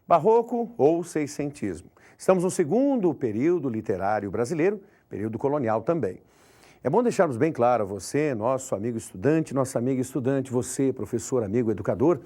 Barroco ou seiscentismo. Estamos no segundo período literário brasileiro, período colonial também. É bom deixarmos bem claro a você, nosso amigo estudante, nossa amiga estudante, você, professor, amigo, educador,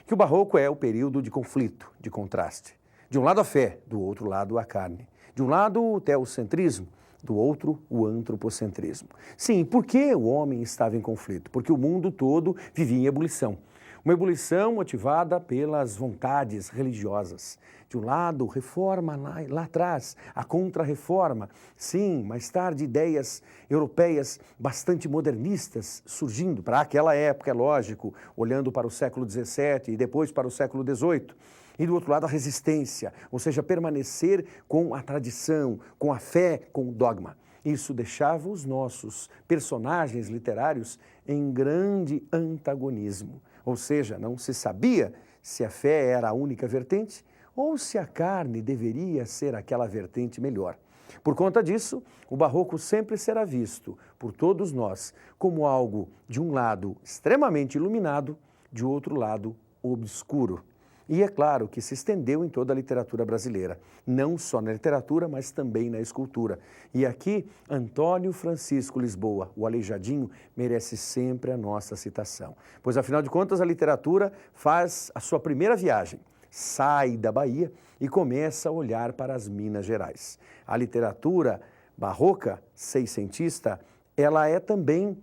que o Barroco é o período de conflito, de contraste. De um lado a fé, do outro lado a carne. De um lado o teocentrismo, do outro o antropocentrismo. Sim, por que o homem estava em conflito? Porque o mundo todo vivia em ebulição. Uma ebulição motivada pelas vontades religiosas. De um lado, reforma lá atrás, a contra-reforma. Sim, mais tarde, ideias europeias bastante modernistas surgindo para aquela época, é lógico, olhando para o século XVII e depois para o século XVIII. E do outro lado, a resistência, ou seja, permanecer com a tradição, com a fé, com o dogma. Isso deixava os nossos personagens literários em grande antagonismo. Ou seja, não se sabia se a fé era a única vertente ou se a carne deveria ser aquela vertente melhor. Por conta disso, o Barroco sempre será visto por todos nós como algo, de um lado, extremamente iluminado, de outro lado, obscuro. E é claro que se estendeu em toda a literatura brasileira, não só na literatura, mas também na escultura. E aqui, Antônio Francisco Lisboa, o Aleijadinho, merece sempre a nossa citação. Pois, afinal de contas, a literatura faz a sua primeira viagem, sai da Bahia e começa a olhar para as Minas Gerais. A literatura barroca, seiscentista, ela é também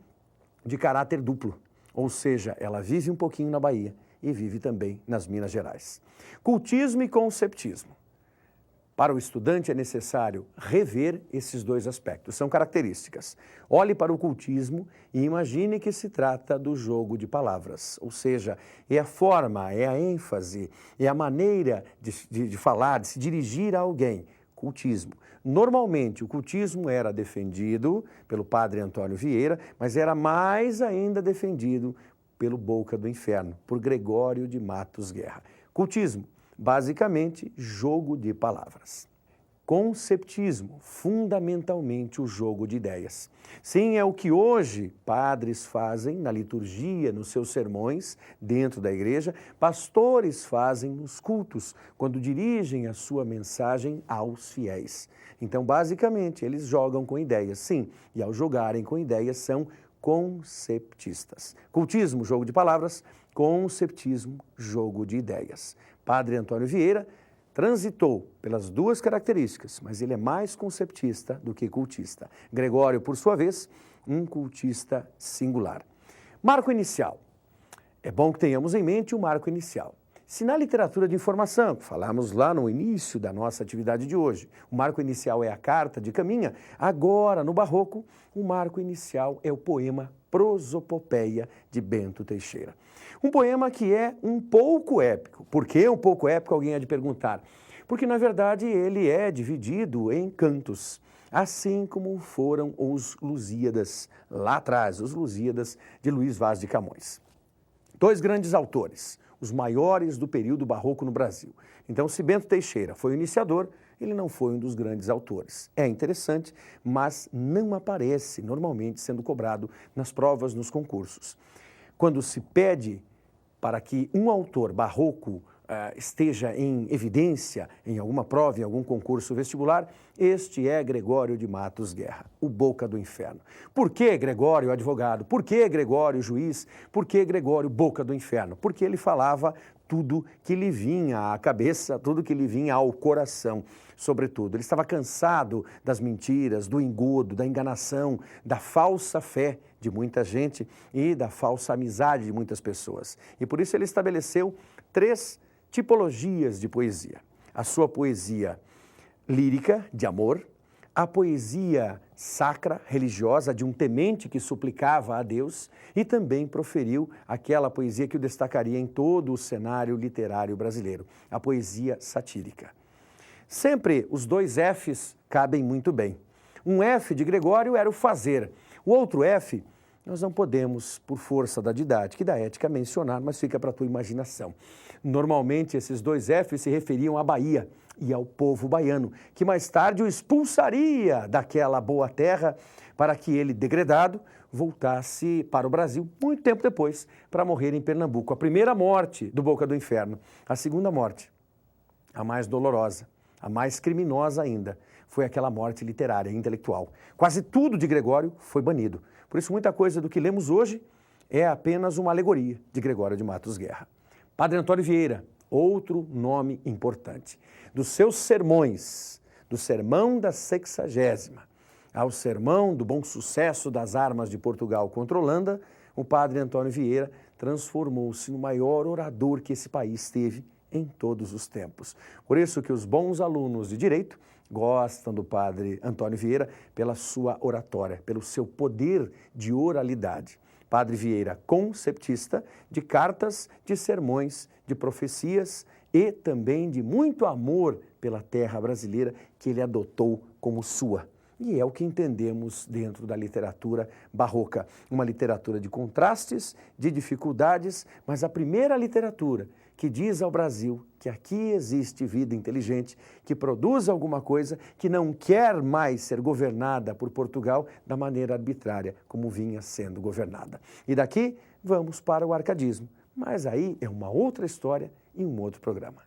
de caráter duplo, ou seja, ela vive um pouquinho na Bahia e vive também nas Minas Gerais. Cultismo e conceptismo. Para o estudante é necessário rever esses dois aspectos, são características. Olhe para o cultismo e imagine que se trata do jogo de palavras, ou seja, é a forma, é a ênfase, é a maneira de falar, de se dirigir a alguém. Cultismo. Normalmente, o cultismo era defendido pelo padre Antônio Vieira, mas era mais ainda defendido pelo Boca do Inferno, por Gregório de Matos Guerra. Cultismo, basicamente, jogo de palavras. Conceptismo, fundamentalmente o jogo de ideias. Sim, é o que hoje padres fazem na liturgia, nos seus sermões, dentro da igreja, pastores fazem nos cultos, quando dirigem a sua mensagem aos fiéis. Então, basicamente, eles jogam com ideias, sim, e ao jogarem com ideias são conceptistas. Cultismo, jogo de palavras, conceptismo, jogo de ideias. Padre Antônio Vieira transitou pelas duas características, mas ele é mais conceptista do que cultista. Gregório, por sua vez, um cultista singular. Marco inicial. É bom que tenhamos em mente o marco inicial. Se na literatura de informação, que falamos lá no início da nossa atividade de hoje, o marco inicial é a carta de Caminha, agora, no Barroco, o marco inicial é o poema Prosopopeia, de Bento Teixeira. Um poema que é um pouco épico. Por que um pouco épico? Alguém há de perguntar. Porque, na verdade, ele é dividido em cantos, assim como foram os Lusíadas lá atrás, os Lusíadas de Luís Vaz de Camões. Dois grandes autores, os maiores do período barroco no Brasil. Então, se Bento Teixeira foi o iniciador, ele não foi um dos grandes autores. É interessante, mas não aparece normalmente sendo cobrado nas provas, nos concursos. Quando se pede para que um autor barroco esteja em evidência em alguma prova, em algum concurso vestibular, este é Gregório de Matos Guerra, o Boca do Inferno. Por que Gregório advogado? Por que Gregório juiz? Por que Gregório Boca do Inferno? Porque ele falava tudo que lhe vinha à cabeça, tudo que lhe vinha ao coração, sobretudo. Ele estava cansado das mentiras, do engodo, da enganação, da falsa fé de muita gente e da falsa amizade de muitas pessoas. E por isso ele estabeleceu 3 tipologias de poesia. A sua poesia lírica, de amor, a poesia sacra, religiosa, de um temente que suplicava a Deus, e também proferiu aquela poesia que o destacaria em todo o cenário literário brasileiro, a poesia satírica. Sempre os 2 Fs cabem muito bem. Um F de Gregório era o fazer, o outro F nós não podemos, por força da didática e da ética, mencionar, mas fica para a tua imaginação. Normalmente, esses 2 Fs se referiam à Bahia e ao povo baiano, que mais tarde o expulsaria daquela boa terra para que ele, degradado, voltasse para o Brasil muito tempo depois para morrer em Pernambuco. A primeira morte do Boca do Inferno, a segunda morte a mais dolorosa, a mais criminosa ainda, foi aquela morte literária e intelectual. Quase tudo de Gregório foi banido. Por isso, muita coisa do que lemos hoje é apenas uma alegoria de Gregório de Matos Guerra. Padre Antônio Vieira, outro nome importante. Dos seus sermões, do Sermão da Sexagésima ao Sermão do Bom Sucesso das Armas de Portugal contra a Holanda, o padre Antônio Vieira transformou-se no maior orador que esse país teve em todos os tempos. Por isso que os bons alunos de direito gostam do padre Antônio Vieira pela sua oratória, pelo seu poder de oralidade. Padre Vieira, conceptista de cartas, de sermões, de profecias e também de muito amor pela terra brasileira que ele adotou como sua. E é o que entendemos dentro da literatura barroca. Uma literatura de contrastes, de dificuldades, mas a primeira literatura que diz ao Brasil que aqui existe vida inteligente, que produz alguma coisa, que não quer mais ser governada por Portugal da maneira arbitrária como vinha sendo governada. E daqui vamos para o arcadismo. Mas aí é uma outra história e um outro programa.